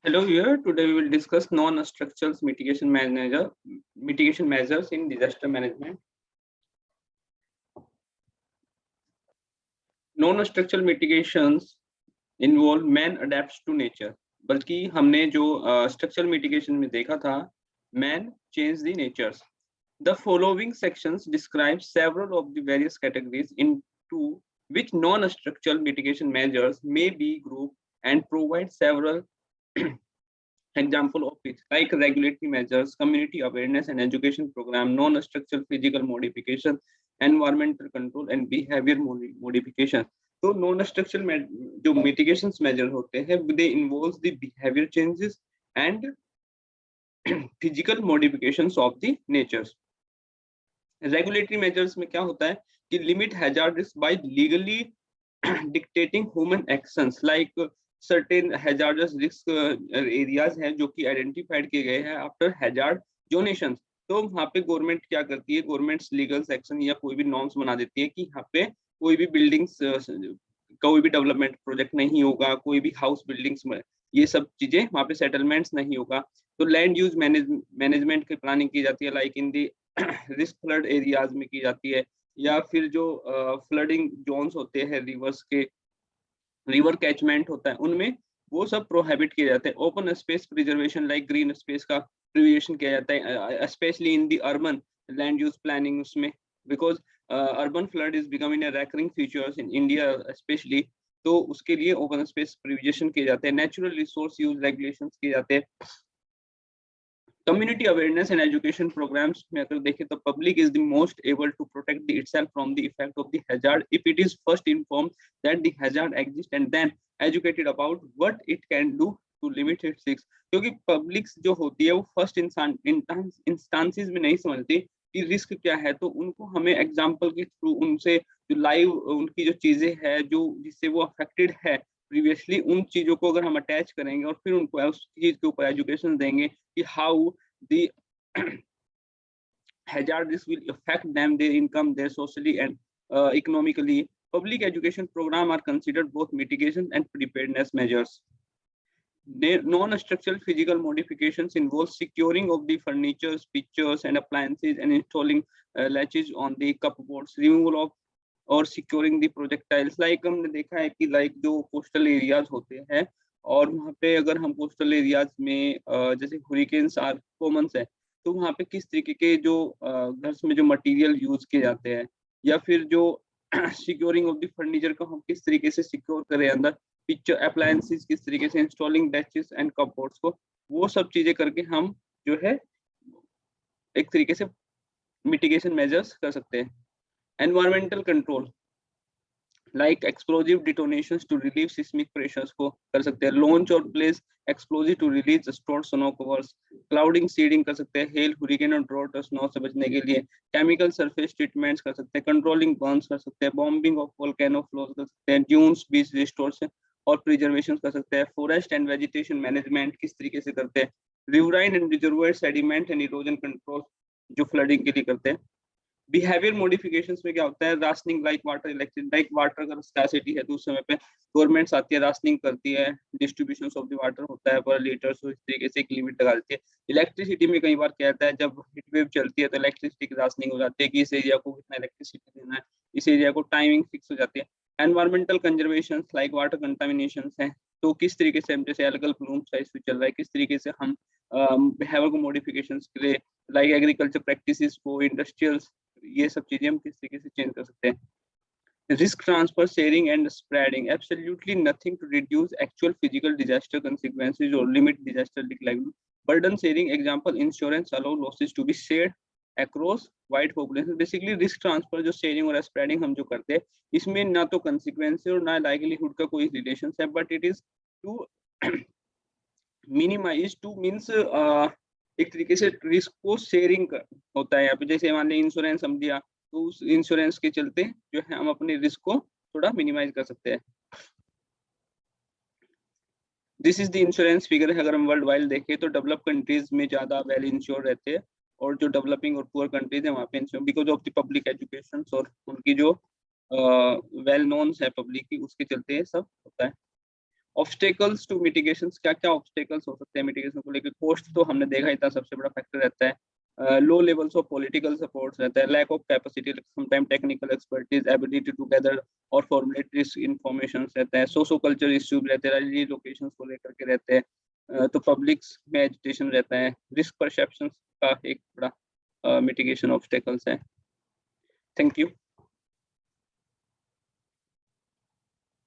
Hello here. Today we will discuss non-structural mitigation measures in disaster management. Non-structural mitigations involve man adapts to nature. बल्कि हमने जो structural mitigation में देखा था, man change the natures. The following sections describe several of the various categories into which non-structural mitigation measures may be grouped and provide several example of it, like regulatory measures, community awareness and education program, non-structural physical modification, environmental control and behavior modification. तो non structural जो mitigation measure होते हैं they involves the behaviour changes and physical modifications of the natures. Regulatory measures में क्या होता है कि limit hazard risk by legally dictating human actions like certain hazardous risk areas हैं जो कि आइडेंटिफाइड किए गए हैं आफ्टर हैजार्ड जोनेशंस. तो वहाँ पे गवर्नमेंट क्या करती है, गवर्नमेंट लीगल सेक्शन या कोई भी नॉर्म्स बना देती है कि यहाँ पे कोई भी बिल्डिंग्स कोई भी डेवलपमेंट प्रोजेक्ट नहीं होगा, कोई भी हाउस बिल्डिंग्स में ये सब चीजें वहाँ पे सेटलमेंट्स नहीं होगा. तो लैंड यूज मैनेजमेंट की प्लानिंग की जाती है like in the risk flood areas में की जाती है, या फिर जो फ्लडिंग जोन्स होते हैं रिवर्स के, रिवर कैचमेंट होता है उनमें वो सब प्रोहिबिट किए जाते हैं. Open space preservation like green space का प्रिजर्वेशन किया जाता है specially in the urban land use planning उसमें, because urban flood is becoming a recurring features in India specially. तो उसके लिए ओपन स्पेस प्रिजर्वेशन किए जाते हैं. नेचुरल रिसोर्स यूज रेगुलेशंस किए जाते हैं. Community awareness and education programs में अगर देखें तो public is the most able to protect itself from the effect of the hazard if it is first informed that the hazard exists and then educated about what it can do to limit its risks. क्योंकि public जो होती है वो first instances में नहीं समझती कि risk क्या है, तो उनको हमें एग्जाम्पल के थ्रू उनसे जो लाइव उनकी जो चीजें हैं जो जिससे वो अफेक्टेड है प्रीवियसली, उन चीजों को अगर हम अटैच करेंगे और फिर उनको उस चीज के ऊपर एजुकेशन देंगे कि how the hazard this will affect them, their income, their socially and economically. Public education program are considered both mitigation and preparedness measures. Non-structural physical modifications involve securing of the furniture, pictures and appliances and installing latches on the cupboards, removal of और securing दी projectiles. Like हमने देखा है कि like जो coastal areas होते हैं और वहाँ पे अगर हम कोस्टल एरियाज में जैसे हुरिकेन्स आर कॉमन है, तो वहाँ पे किस तरीके के जो घर में जो मटेरियल यूज किए जाते हैं, या फिर जो सिक्योरिंग ऑफ द फर्नीचर को हम किस तरीके से सिक्योर करें अंदर, पिक्चर अप्लायंसेस किस तरीके से, इंस्टॉलिंग डैचेस एंड कपबोर्ड्स को, वो सब चीजें करके हम जो है एक तरीके से मिटिगेशन मेजर्स कर सकते हैं. Environmental control like explosive detonations to relieve seismic pressures को कर सकते हैं. लॉन्च और place explosive to release stored snow covers. Clouding seeding कर सकते हैं हेल हुरिकेन और ड्रॉट और स्नो से बचने के लिए. केमिकल सरफेस ट्रीटमेंट्स कर सकते हैं. कंट्रोलिंग बर्न्स कर सकते हैं. बॉम्बिंग ऑफ वोल्केनो फ्लोज कर सकते हैं. ड्यून्स बीच रिस्टोर्स और प्रिजर्वेशन कर सकते हैं. फॉरेस्ट एंड वेजिटेशन मैनेजमेंट किस तरीके से करते हैं. Riverine and reservoir sediment and erosion control जो फ्लडिंग के लिए करते हैं. बिहेवियर मॉडिफिकेशंस में क्या होता है, rationing like water electric, like water अगर स्कैसिटी है तो उस समय पे गवर्नमेंट्स आती है, राशनिंग करती है, डिस्ट्रीब्यूशन ऑफ द वाटर होता है पर लीटर, तो इस तरीके से एक लिमिट लगा देती है. इलेक्ट्रिसिटी में कई बार क्या होता है, जब हीट वेव चलती है तो इलेक्ट्रिसिटी की राशनिंग हो जाती है कि इस एरिया को कितना इलेक्ट्रिसिटी देना है, इस एरिया को टाइमिंग फिक्स हो जाती है. Environmental conservation like water contamination है, तो किस तरीके से हम जैसे एल्गल ब्लूम साइज चल रहा है, किस तरीके से हम बिहेवियर को मॉडिफिकेशन के लिए लाइक एग्रीकल्चर प्रैक्टिसेस को, इंडस्ट्रियल्स, ये सब चीजें हम किस तरीके से चेंज कर सकते हैं. Risk transfer, sharing and spreading, absolutely nothing to reduce actual physical disaster consequences or limit disaster likelihood. Burden sharing, example insurance allow losses to be shared across wide population. Basically risk transfer जो sharing और spreading हम जो करते हैं, इसमें ना तो consequences और ना लाइवलीहुड का कोई रिलेशन है, but it is to minimise, to means एक तरीके से रिस्क को शेयरिंग होता है यहाँ पे. जैसे मान लीजिए इंश्योरेंस हम दिया, तो उस इंश्योरेंस के चलते जो है हम अपने रिस्क को थोड़ा मिनिमाइज कर सकते हैं. This is the insurance figure है. अगर हम वर्ल्ड वाइड देखें तो डेवलप कंट्रीज में ज्यादा वेल इंश्योर रहते हैं, और जो डेवलपिंग और पुअर कंट्रीज है वहाँ पे ensure because of the public education और उनकी जो वेल नोन है पब्लिक की, उसके चलते सब होता है. ऑब्स्टेकल्स टू मिटिगेशंस, क्या क्या ऑब्स्टेकल्स हो सकते हैं मिटिगेशन को लेकर? कॉस्ट तो हमने देखा ही था, सबसे बड़ा फैक्टर रहता है। Low levels of political support रहता है, lack of capacity, sometime technical expertise, ability to gather और फॉर्मुलेट रिस्क इंफॉर्मेशन रहता है, सोशो कल्चर इश्यूज रहते हैं, रिलोकेशन को लेकर के रहते हैं, तो पब्लिक्स में एजिटेशन रहता है, रिस्क परसेप्शन का एक बड़ा मिटिगेशन ऑब्स्टेकल्स है। Thank you.